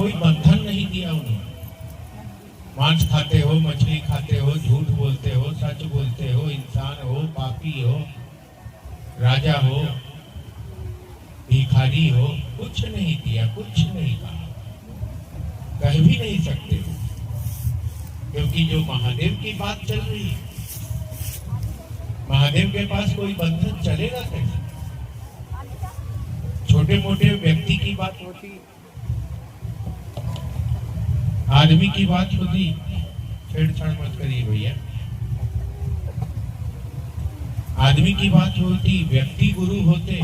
कोई बंधन नहीं दिया उन्होंने। मांस खाते हो, मछली खाते हो, झूठ बोलते हो, सच बोलते हो, इंसान हो, पापी हो, राजा हो, भिखारी हो, कुछ नहीं दिया, कुछ नहीं कहा, कह भी नहीं सकते हो, क्योंकि जो महादेव की बात चल रही है, महादेव के पास कोई बंधन चलेगा कैसे? छोटे मोटे व्यक्ति की बात होती, आदमी की बात होती, छेड़छाड़ मत करिए भैया। आदमी की बात होती, व्यक्ति गुरु होते,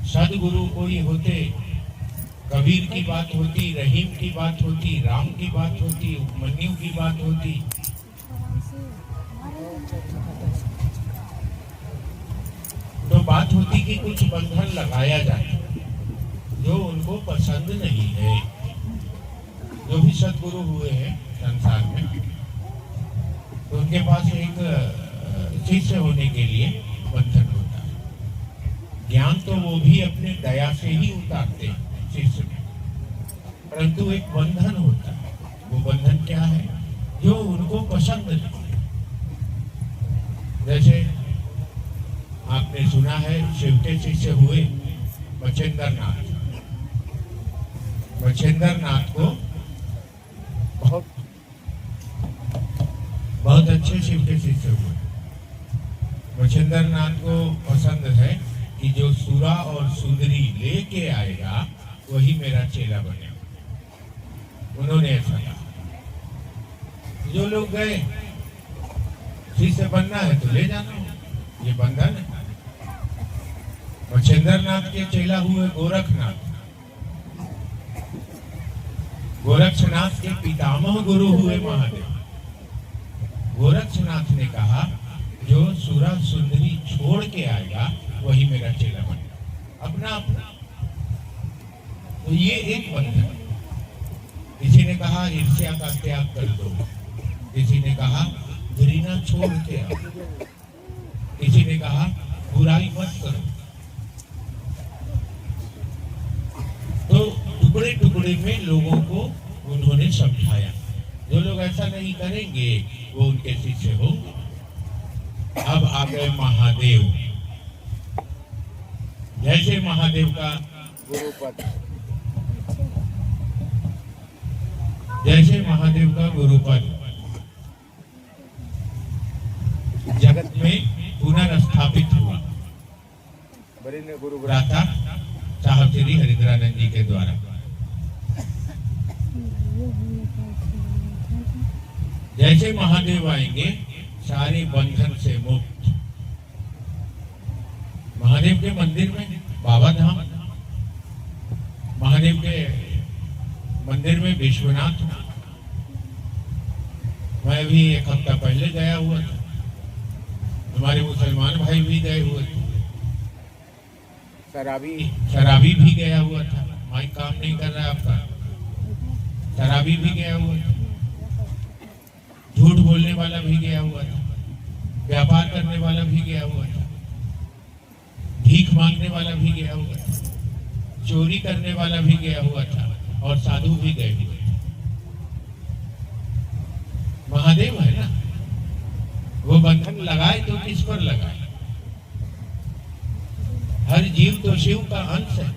सदगुरु कोई होते, कबीर की बात होती, रहीम की बात होती, राम की बात होती, उपमन्यु की बात होती। तो बात होती कि कुछ बंधन लगाया जाए जो उनको पसंद नहीं है। जो भी सदगुरु हुए हैं संसार में, तो उनके पास एक शिष्य होने के लिए बंधन होता है। ज्ञान तो वो भी अपने दया से ही उतारते हैं शिष्य में, परंतु एक बंधन होता है। वो बंधन क्या है? जो उनको पसंद नहीं है। जैसे आपने सुना है, शिव शिष्य हुए मच्छिंद्र नाथ। मच्छिंद्र नाथ को बहुत अच्छे शिव के शिष्य हुए। मच्छिंद्र नाथ को पसंद है कि जो सुरा और सुंदरी लेके आएगा वही मेरा चेला बनेगा। उन्होंने ऐसा कहा। जो लोग गए, शिष्य बनना है तो ले जाना, ये बंधन है। मच्छिंद्र नाथ के चेला हुए गोरखनाथ। गोरक्षनाथ के पितामह गुरु हुए महादेव। गोरक्षनाथ ने कहा, जो सुरा सुंदरी छोड़ के आएगा वही मेरा चेला बनेगा। अपना अपना, तो ये एक बंधन। किसी ने कहा ईर्ष्या का त्याग कर दो, किसी ने कहा घृणा छोड़ के आओ, किसी ने कहा बुराई मत करो। तो टुकड़े टुकड़े में लोगों को उन्होंने समझाया। जो लोग ऐसा नहीं करेंगे वो उनके शिष्य होंगे। अब आ गए महादेव। जैसे महादेव का गुरुपद, जैसे महादेव का गुरुपद जगत में पुनर्स्थापित हुआ, वरिष्ठ गुरु भ्राता साहब श्री हरिद्रानंद जी के द्वारा। जैसे महादेव आएंगे सारे बंधन से मुक्त। महादेव के मंदिर में बाबा धाम, महादेव के मंदिर में विश्वनाथ। मैं भी एक हफ्ता पहले गया हुआ था, हमारे मुसलमान भाई भी गए हुए थे, शराबी भी गया हुआ था। माइक काम नहीं कर रहा है आपका। शराबी भी गया हुआ था, झूठ बोलने वाला भी गया हुआ था, व्यापार करने वाला भी गया हुआ था, भीख मांगने वाला भी गया हुआ था, चोरी करने वाला भी गया हुआ था, और साधु भी गए हुए थे। महादेव है ना, वो बंधन लगाए तो किस पर लगाए? हर जीव तो शिव का अंश है,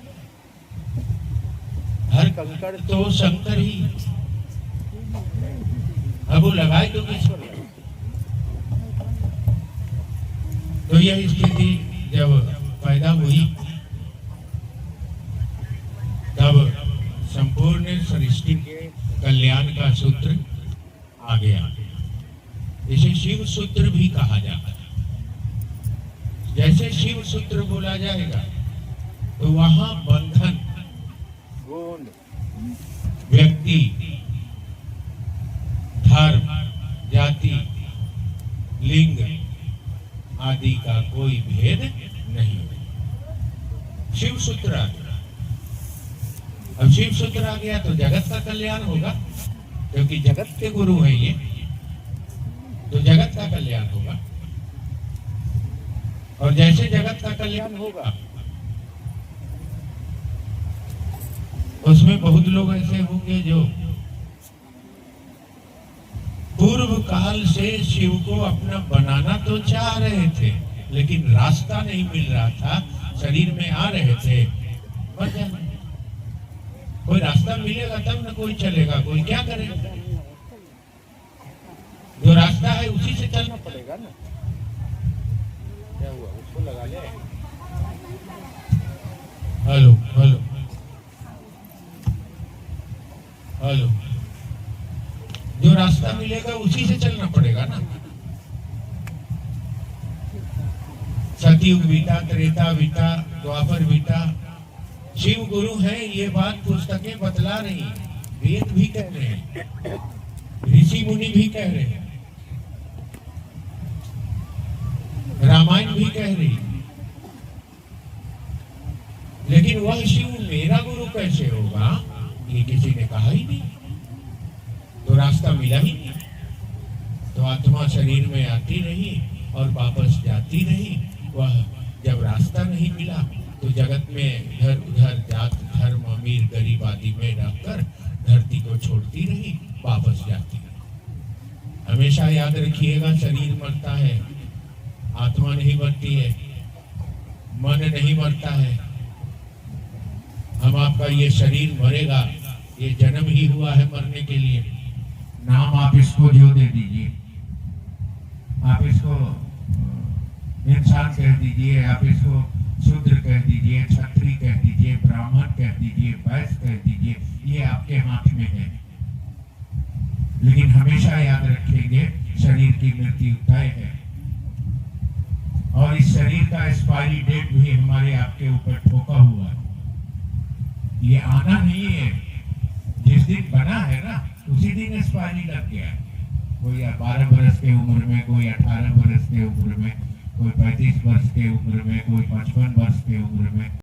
हर कंकड़ तो शंकर ही। अब वो लगाए तो किस पर लगाए? तो यह स्थिति जब पैदा हुई तब संपूर्ण सृष्टि के कल्याण का सूत्र आ गया। इसे शिव सूत्र भी कहा जाता है। जैसे शिव सूत्र बोला जाएगा तो वहां बंधन, गुण, व्यक्ति, धर्म, जाति, लिंग आदि का कोई भेद नहीं। शिव सूत्र आ गया। अब शिव सूत्र आ गया तो जगत का कल्याण होगा, क्योंकि जगत के गुरु हैं ये, तो जगत का कल्याण होगा। और जैसे जगत का कल्याण होगा उसमें बहुत लोग ऐसे होंगे जो पूर्व काल से शिव को अपना बनाना तो चाह रहे थे, लेकिन रास्ता नहीं मिल रहा था, शरीर में आ रहे थे। कोई रास्ता मिलेगा तब ना कोई चलेगा, कोई क्या करेगा? जो रास्ता है उसी से चलना पड़ेगा ना। क्या हुआ, उसको लगा ले। हेलो हेलो हेलो, जो रास्ता मिलेगा उसी से चलना पड़ेगा ना। सतयुग बीता, त्रेता बीता, द्वापर बीता, शिव गुरु हैं, ये बात पुस्तकें बतला रही हैं, वेद भी कह रहे हैं, ऋषि मुनि भी कह रहे हैं, रामायण भी कह रही है। लेकिन वह शिव मेरा गुरु कैसे होगा, ये किसी ने कहा ही नहीं, तो रास्ता मिला ही नहीं। तो आत्मा शरीर में आती रही और वापस जाती रही। वह जब रास्ता नहीं मिला तो जगत में इधर उधर जात धर्म अमीर गरीब आदि में रहकर धरती को छोड़ती रही, वापस जाती रही। हमेशा याद रखिएगा, शरीर मरता है, आत्मा नहीं मरती है, मन नहीं मरता है। हम आपका ये शरीर मरेगा, ये जन्म ही हुआ है मरने के लिए। नाम आप इसको जो दे दीजिए, आप इसको इंसान कह दीजिए, आप इसको शूद्र कह दीजिए, क्षत्रिय कह दीजिए, ब्राह्मण कह दीजिए, वैश्य कह दीजिए, ये आपके हाथ में है। लेकिन हमेशा याद रखेंगे, शरीर की मृत्यु तय है और इस शरीर का एक्सपायरी डेट भी हमारे आपके ऊपर ठोका हुआ है। ये आना नहीं है, जिस दिन बना है ना उसी दिन एक्सपायरी लग गया। कोई 12 वर्ष के उम्र में, कोई 18 वर्ष के उम्र में, कोई 35 वर्ष के उम्र में, कोई 55 वर्ष के उम्र में।